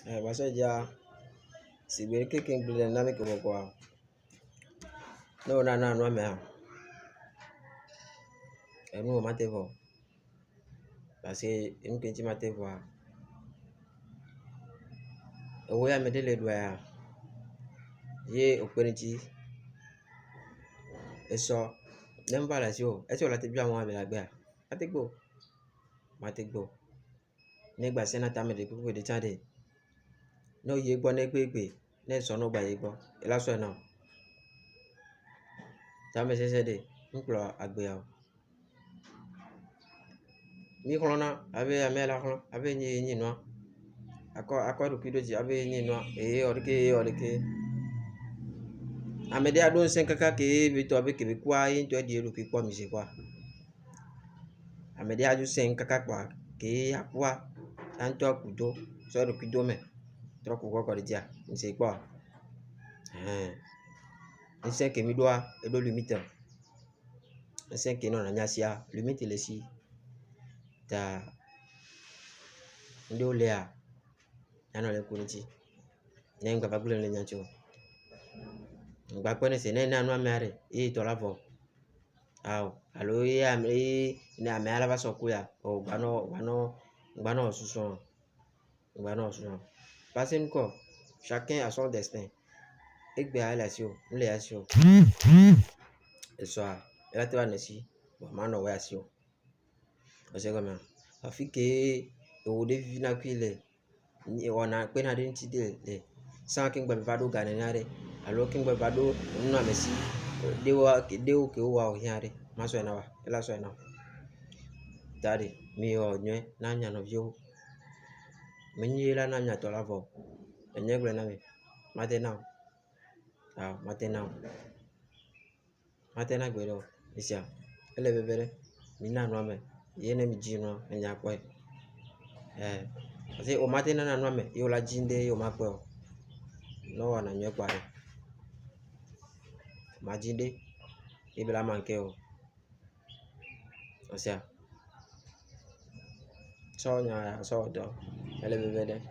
Basa ja si bere ke ken bile na me ko kwa no na no me ha enu mate vo parce enu ken ti mate vo owo ya me de le do ya ye operinti eso nem ba la si o e ti o la te bi àwọn ame la gbe mate gbo nígbà senata me de ko de tade no ye gbo ne gbe ne so no gba ye gbo e la so e na ta me se de nklo agbe ya mi klona ave ame la klon ave ni no akọ do kido ji ave ni no orike ame de ado nsen kaka ke bi to be ke bi kwa yin to di elu ki kwa mi se kwa ame de aju sen kaka kwa ke akwa tanto kudo so do kido me tro ku ko dia nse kwa nsen ke mi doa e do limite nsen ke no na nyasia limite le si ta ndo le a yana le kuniti ne ngba bagule le nyancho ngba ko ne se ne na no amare e to la vo aw alo ya me ne ame ala ba so ku ya o ngba no susun parce que chacun a son destin egbe ala si o nle ya si o eso a ela te va nesi bo ma no wa si o ose ko me afi ke o de vi na kwile ni ona pe na de ti de san kin gbe va do ga ne are alo kin gbe va do nu amesi de o ke o wa o hiare ma so na wa ela so na dade mi o nye na nya no vio mi ni la na nya to la vo enye gbe na mi mate na gbe do isia ele bebere mi na no me ye ne mi ji no enya ko parce o mate na no me yo la jinde yo ma ko no wa na nye kwa re ma jinde e bela manke o sia so nya so do ele bebere